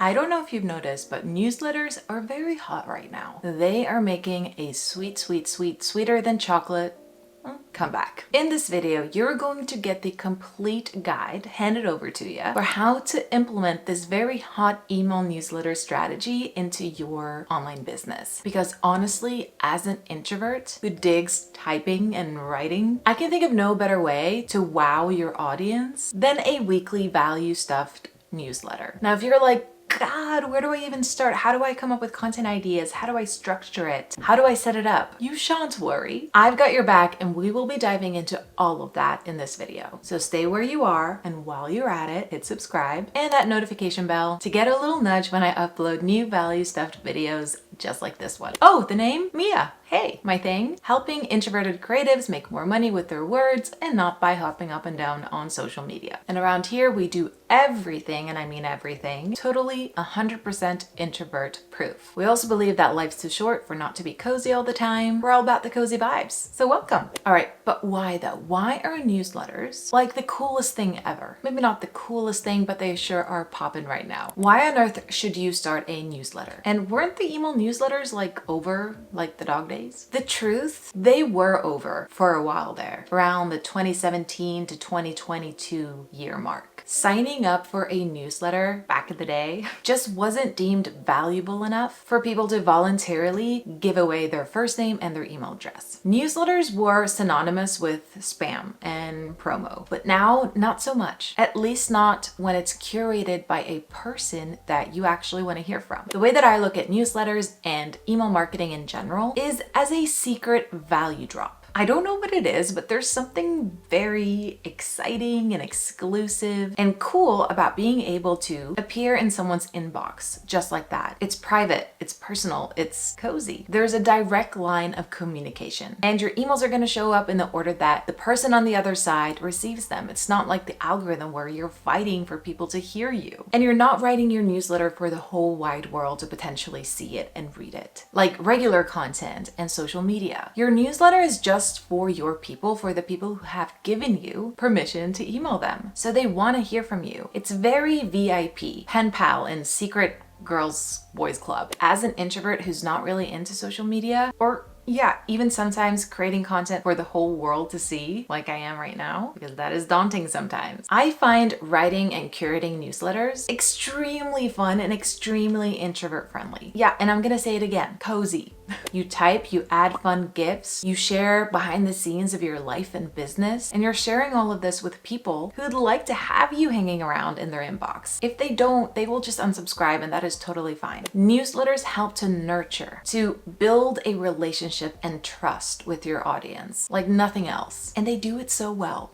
I don't know if you've noticed, but newsletters are very hot right now. They are making a sweeter than chocolate comeback. In this video, you're going to get the complete guide handed over to you for how to implement this very hot email newsletter strategy into your online business. Because honestly, as an introvert who digs typing and writing, I can think of no better way to wow your audience than a weekly value stuffed newsletter. Now, if you're like, God, where do I even start? How do I come up with content ideas? How do I structure it? How do I set it up? You shan't worry. I've got your back and we will be diving into all of that in this video. So stay where you are, and while you're at it, hit subscribe and that notification bell to get a little nudge when I upload new value stuffed videos just like this one. Oh, the name? Mia. Hey, my thing, helping introverted creatives make more money with their words and not by hopping up and down on social media. And around here, we do everything, and I mean everything, totally 100% introvert proof. We also believe that life's too short for not to be cozy all the time. We're all about the cozy vibes. So welcome. All right, but why though? Why are newsletters like the coolest thing ever? Maybe not the coolest thing, but they sure are popping right now. Why on earth should you start a newsletter? And weren't the email newsletters like over like the dog days? The truth, they were over for a while there, around the 2017 to 2022 year mark. Signing up for a newsletter back in the day just wasn't deemed valuable enough for people to voluntarily give away their first name and their email address. Newsletters were synonymous with spam and promo, but now not so much. At least not when it's curated by a person that you actually want to hear from. The way that I look at newsletters and email marketing in general is as a secret value drop. I don't know what it is, but there's something very exciting and exclusive and cool about being able to appear in someone's inbox just like that. It's private, it's personal, it's cozy. There's a direct line of communication, and your emails are going to show up in the order that the person on the other side receives them. It's not like the algorithm where you're fighting for people to hear you, and you're not writing your newsletter for the whole wide world to potentially see it and read it like regular content and social media. Your newsletter is just for your people, for the people who have given you permission to email them. So they want to hear from you. It's very VIP, pen pal and secret girls boys club. As an introvert who's not really into social media, or yeah, even sometimes creating content for the whole world to see, like I am right now, because that is daunting sometimes. I find writing and curating newsletters extremely fun and extremely introvert friendly. Yeah, and I'm gonna say it again, cozy. You type, you add fun GIFs, you share behind the scenes of your life and business, and you're sharing all of this with people who'd like to have you hanging around in their inbox. If they don't, they will just unsubscribe, and that is totally fine. Newsletters help to nurture, to build a relationship and trust with your audience like nothing else. And they do it so well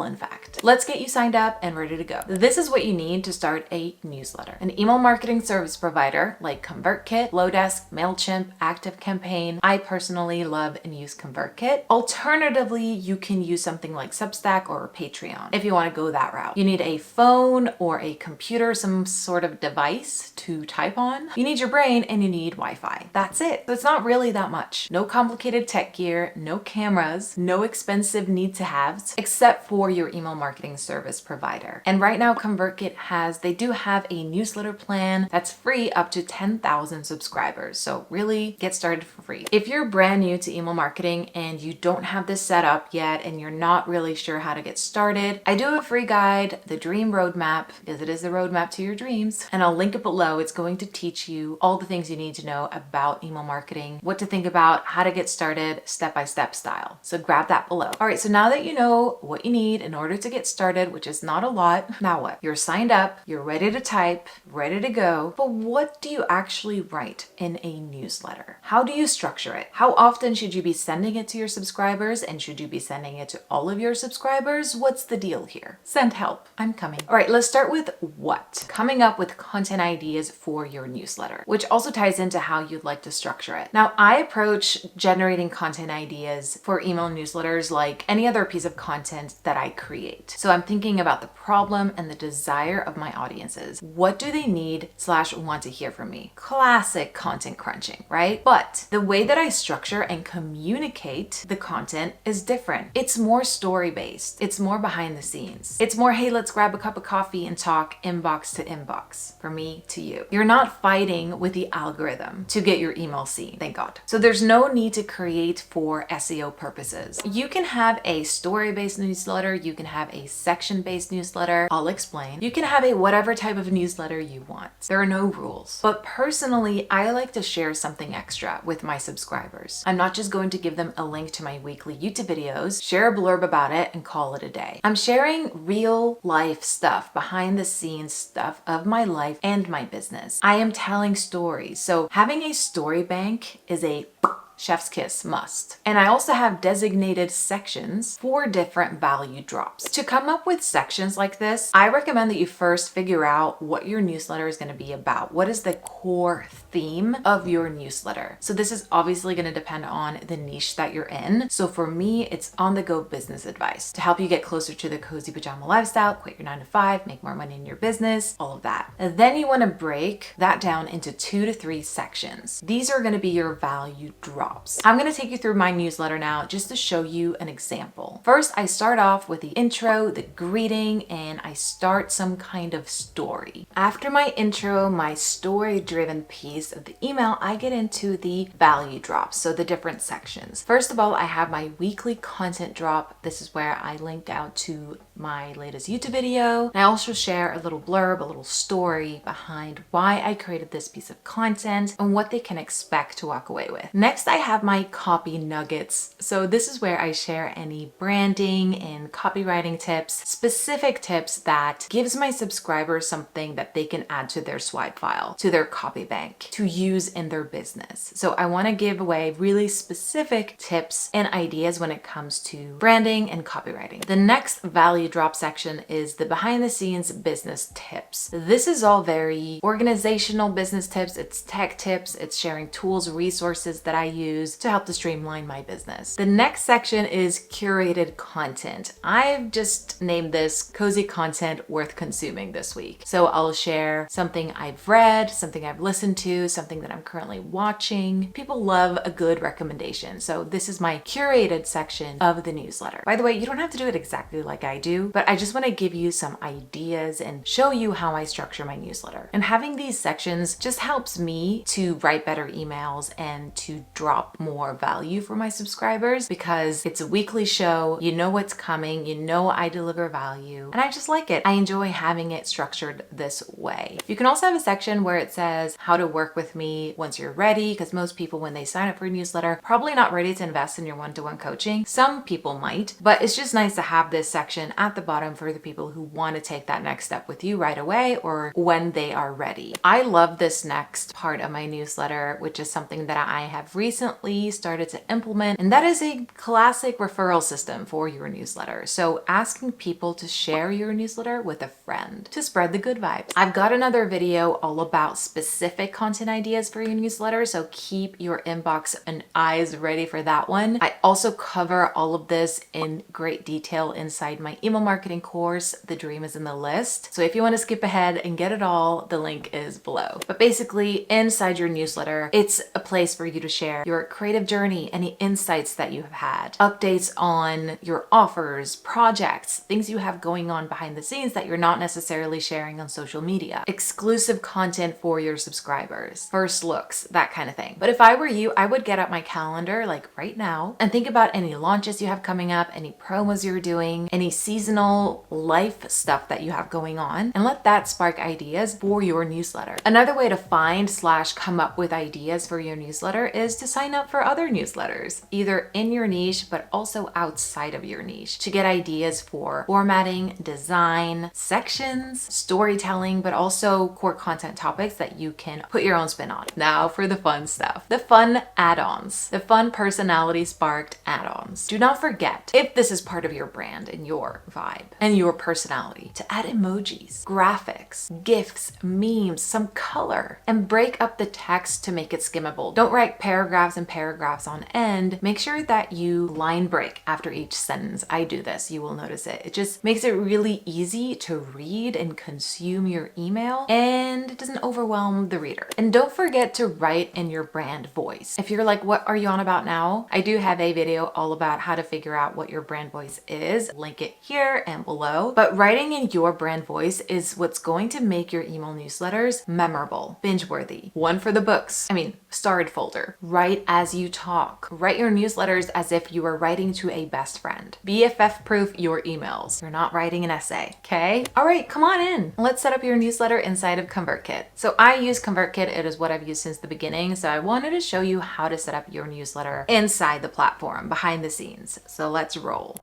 in fact. Let's get you signed up and ready to go. This is what you need to start a newsletter. An email marketing service provider like ConvertKit, Flowdesk, MailChimp, ActiveCampaign. I personally love and use ConvertKit. Alternatively, you can use something like Substack or Patreon if you want to go that route. You need a phone or a computer, some sort of device to type on. You need your brain and you need Wi-Fi. That's it. So it's not really that much. No complicated tech gear, no cameras, no expensive need-to-haves, except for your email marketing service provider. And right now, ConvertKit they do have a newsletter plan that's free up to 10,000 subscribers. So really get started for free. If you're brand new to email marketing and you don't have this set up yet and you're not really sure how to get started, I do have a free guide, the Dream Roadmap, because it is the roadmap to your dreams. And I'll link it below. It's going to teach you all the things you need to know about email marketing, what to think about, how to get started step-by-step style. So grab that below. All right, so now that you know what you need in order to get started, which is not a lot, now what? You're signed up, you're ready to type, ready to go, but what do you actually write in a newsletter? How do you structure it? How often should you be sending it to your subscribers, and should you be sending it to all of your subscribers? What's the deal here? Send help. I'm coming. All right, let's start with what? Coming up with content ideas for your newsletter, which also ties into how you'd like to structure it. Now, I approach generating content ideas for email newsletters like any other piece of content that I create. So I'm thinking about the problem and the desire of my audiences. What do they need / want to hear from me? Classic content crunching, right? But but the way that I structure and communicate the content is different. It's more story-based. It's more behind the scenes. It's more, hey, let's grab a cup of coffee and talk inbox to inbox, from me to you. You're not fighting with the algorithm to get your email seen, thank God. So there's no need to create for SEO purposes. You can have a story-based newsletter. You can have a section-based newsletter. I'll explain. You can have a whatever type of newsletter you want. There are no rules. But personally, I like to share something extra with my subscribers. I'm not just going to give them a link to my weekly YouTube videos, share a blurb about it, and call it a day. I'm sharing real life stuff, behind the scenes stuff of my life and my business. I am telling stories. So having a story bank is a chef's kiss must. And I also have designated sections for different value drops. To come up with sections like this, I recommend that you first figure out what your newsletter is going to be about. What is the core theme of your newsletter? So this is obviously going to depend on the niche that you're in. So for me, it's on-the-go business advice to help you get closer to the cozy pajama lifestyle, quit your 9-to-5, make more money in your business, all of that. And then you want to break that down into 2 to 3 sections. These are going to be your value drops. I'm going to take you through my newsletter now just to show you an example. First, I start off with the intro, the greeting, and I start some kind of story. After my intro, my story-driven piece of the email, I get into the value drops, so the different sections. First of all, I have my weekly content drop. This is where I link out to my latest YouTube video. And I also share a little blurb, a little story behind why I created this piece of content and what they can expect to walk away with. Next, I have my copy nuggets. So this is where I share any branding and copywriting tips, specific tips that gives my subscribers something that they can add to their swipe file, to their copy bank, to use in their business. So I want to give away really specific tips and ideas when it comes to branding and copywriting. The next value drop section is the behind the scenes business tips. This is all very organizational business tips. It's tech tips. It's sharing tools, resources that I use to help to streamline my business. The next section is curated content. I've just named this cozy content worth consuming this week. So I'll share something I've read, something I've listened to, something that I'm currently watching. People love a good recommendation. So this is my curated section of the newsletter. By the way, you don't have to do it exactly like I do, but I just want to give you some ideas and show you how I structure my newsletter. And having these sections just helps me to write better emails and to drop more value for my subscribers because it's a weekly show. You know what's coming. You know I deliver value. And I just like it. I enjoy having it structured this way. You can also have a section where it says how to work with me once you're ready, because most people, when they sign up for a newsletter, probably not ready to invest in your one-to-one coaching. Some people might, but it's just nice to have this section at the bottom for the people who want to take that next step with you right away or when they are ready. I love this next part of my newsletter, which is something that I have recently started to implement, and that is a classic referral system for your newsletter. So asking people to share your newsletter with a friend to spread the good vibes. I've got another video all about specific content ideas for your newsletter, so keep your inbox and eyes ready for that one. I also cover all of this in great detail inside my email marketing course, The Dream is in the List. So if you want to skip ahead and get it all, the link is below. But basically, inside your newsletter, it's a place for you to share your creative journey, any insights that you have had, updates on your offers, projects, things you have going on behind the scenes that you're not necessarily sharing on social media, exclusive content for your subscribers, first looks, that kind of thing. But if I were you, I would get out my calendar like right now and think about any launches you have coming up, any promos you're doing, any seasonal life stuff that you have going on, and let that spark ideas for your newsletter. Another way to find / come up with ideas for your newsletter is to sign up for other newsletters, either in your niche, but also outside of your niche, to get ideas for formatting, design, sections, storytelling, but also core content topics that you can put your own spin on. Now for the fun stuff, the fun add-ons, the fun personality sparked add-ons. Do not forget, if this is part of your brand and your vibe and your personality, to add emojis, graphics, GIFs, memes, some color, and break up the text to make it skimmable. Don't write paragraphs and paragraphs on end. Make sure that you line break after each sentence. I do this, you will notice it. It just makes it really easy to read and consume your email, and it doesn't overwhelm the reader. And don't forget to write in your brand voice. If you're like, what are you on about now? I do have a video all about how to figure out what your brand voice is. Link it here and below. But writing in your brand voice is what's going to make your email newsletters memorable, binge-worthy. One for the books. Starred folder. Write as you talk. Write your newsletters as if you are writing to a best friend. BFF-proof your emails. You're not writing an essay, okay? All right, come on in. Let's set up your newsletter inside of ConvertKit. So I use ConvertKit. It is what I've used since the beginning. So I wanted to show you how to set up your newsletter inside the platform, behind the scenes. So let's roll.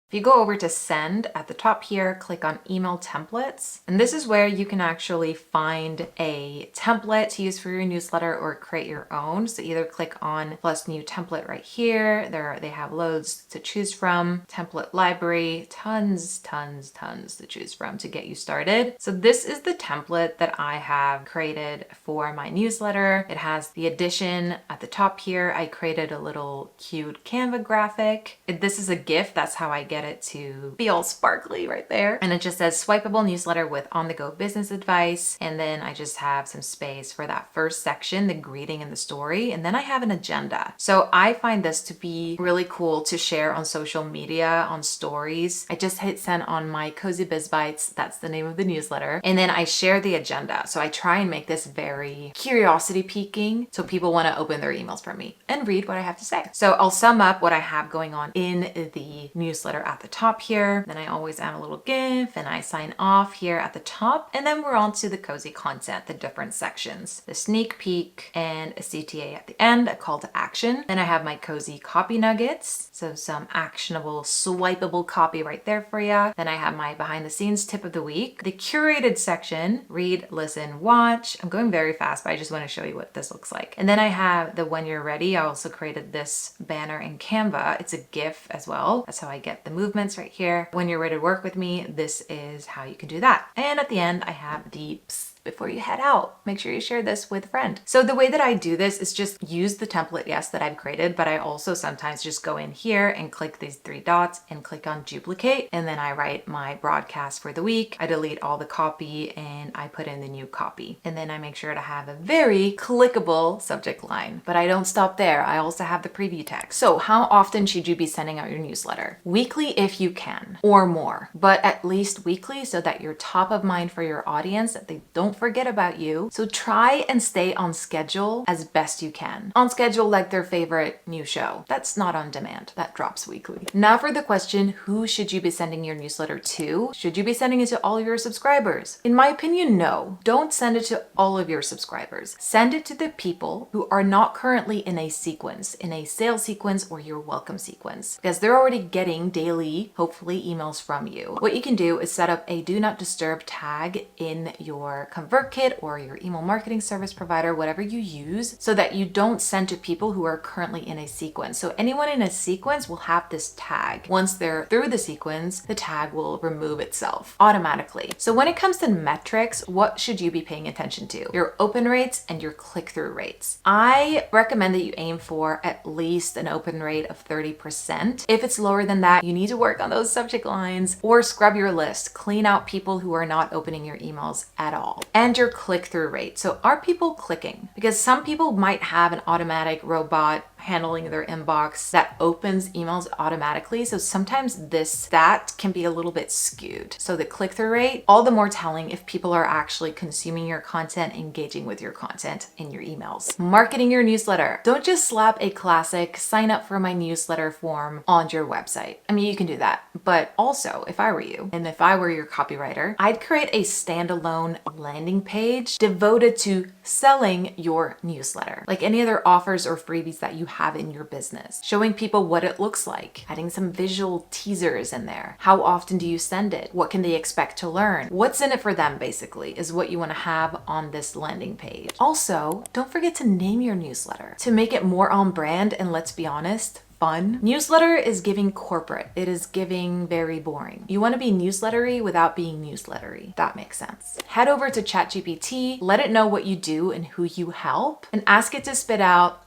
If you go over to send at the top here, click on email templates. And this is where you can actually find a template to use for your newsletter or create your own. So either click on plus new template right here. They have loads to choose from. Template library, tons to choose from to get you started. So this is the template that I have created for my newsletter. It has the addition at the top here. I created a little cute Canva graphic. This is a GIF. That's how I get it to be all sparkly right there. And it just says swipeable newsletter with on-the-go business advice. And then I just have some space for that first section, the greeting and the story. And then I have an agenda. So I find this to be really cool to share on social media, on stories. I just hit send on my Cozy Biz Bites. That's the name of the newsletter. And then I share the agenda. So I try and make this very curiosity piquing so people want to open their emails from me and read what I have to say. So I'll sum up what I have going on in the newsletter at the top here. Then I always add a little GIF and I sign off here at the top. And then we're on to the cozy content, the different sections, the sneak peek and a CTA at the end, a call to action. Then I have my cozy copy nuggets. So some actionable, swipeable copy right there for you. Then I have my behind the scenes tip of the week, the curated section, read, listen, watch. I'm going very fast, but I just want to show you what this looks like. And then I have the when you're ready. I also created this banner in Canva. It's a GIF as well. That's how I get the movements right here. When you're ready to work with me, this is how you can do that. And at the end, I have the psst before you head out. Make sure you share this with a friend. So the way that I do this is just use the template, yes, that I've created, but I also sometimes just go in here and click these three dots and click on duplicate. And then I write my broadcast for the week. I delete all the copy and I put in the new copy. And then I make sure to have a very clickable subject line, but I don't stop there. I also have the preview text. So how often should you be sending out your newsletter? Weekly if you can, or more, but at least weekly so that you're top of mind for your audience, that they don't forget about you. So try and stay on schedule as best you can. On schedule like their favorite new show. That's not on demand. That drops weekly. Now for the question, who should you be sending your newsletter to? Should you be sending it to all of your subscribers? In my opinion, no. Don't send it to all of your subscribers. Send it to the people who are not currently in a sequence, in a sales sequence or your welcome sequence, because they're already getting daily, hopefully, emails from you. What you can do is set up a do not disturb tag in your ConvertKit or your email marketing service provider, whatever you use, so that you don't send to people who are currently in a sequence. So anyone in a sequence will have this tag. Once they're through the sequence, the tag will remove itself automatically. So when it comes to metrics, what should you be paying attention to? Your open rates and your click-through rates. I recommend that you aim for at least an open rate of 30%. If it's lower than that, you need to work on those subject lines or scrub your list, clean out people who are not opening your emails at all. And your click-through rate. So are people clicking? Because some people might have an automatic robot handling their inbox that opens emails automatically. So sometimes this stat can be a little bit skewed. So the click-through rate, all the more telling if people are actually consuming your content, engaging with your content in your emails. Marketing your newsletter. Don't just slap a classic sign up for my newsletter form on your website. I mean, you can do that, but also if I were you and if I were your copywriter, I'd create a standalone landing page devoted to selling your newsletter, like any other offers or freebies that you have in your business, showing people what it looks like, adding some visual teasers in there. How often do you send it? What can they expect to learn? What's in it for them, basically, is what you want to have on this landing page. Also, don't forget to name your newsletter to make it more on brand and, let's be honest, fun. Newsletter is giving corporate. It is giving very boring. You want to be newslettery without being newslettery. That makes sense. Head over to ChatGPT, let it know what you do and who you help, and ask it to spit out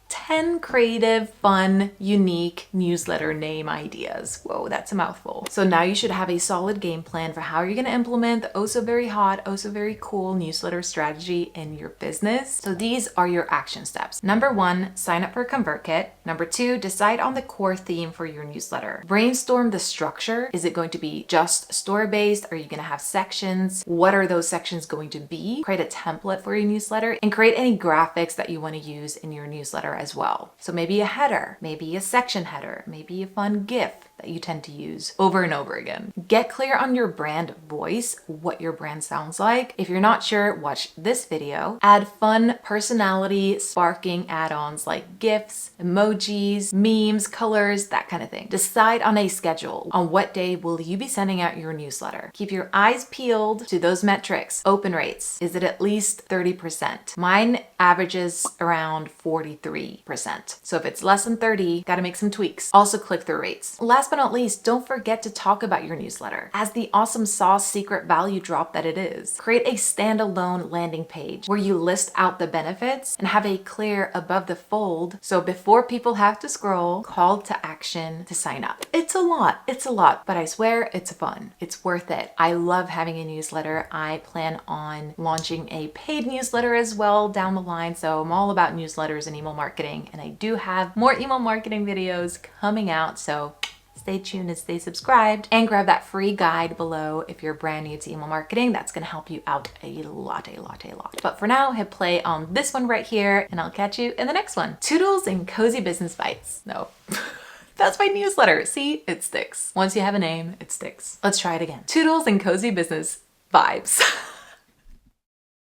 10 creative, fun, unique newsletter name ideas. Whoa, that's a mouthful. So now you should have a solid game plan for how you're going to implement the oh so very hot, oh so very cool newsletter strategy in your business. So these are your action steps. Number 1, sign up for ConvertKit. Number 2, decide on the core theme for your newsletter. Brainstorm the structure. Is it going to be just story-based? Are you going to have sections? What are those sections going to be? Create a template for your newsletter and create any graphics that you want to use in your newsletter as well. So maybe a header, maybe a section header, maybe a fun GIF that you tend to use over and over again. Get clear on your brand voice, what your brand sounds like. If you're not sure, watch this video. Add fun, personality sparking add-ons like GIFs, emojis, memes, colors, that kind of thing. Decide on a schedule. On what day will you be sending out your newsletter? Keep your eyes peeled to those metrics. Open rates. Is it at least 30%? Mine averages around 43%. So if it's less than 30, gotta make some tweaks. Also click-through rates. Last but not least, don't forget to talk about your newsletter as the awesome sauce secret value drop that it is. Create a standalone landing page where you list out the benefits and have a clear above the fold so before people have to scroll, call to action to sign up. It's a lot, but I swear it's fun. It's worth it. I love having a newsletter. I plan on launching a paid newsletter as well down the line, so I'm all about newsletters and email marketing, and I do have more email marketing videos coming out, so stay tuned and stay subscribed, and grab that free guide below if you're brand new to email marketing. That's gonna help you out a lot. But for now, hit play on this one right here, and I'll catch you in the next one. Toodles and cozy business bites. No. That's my newsletter. See, it sticks. Once you have a name, it sticks. Let's try it again. Toodles and cozy business vibes.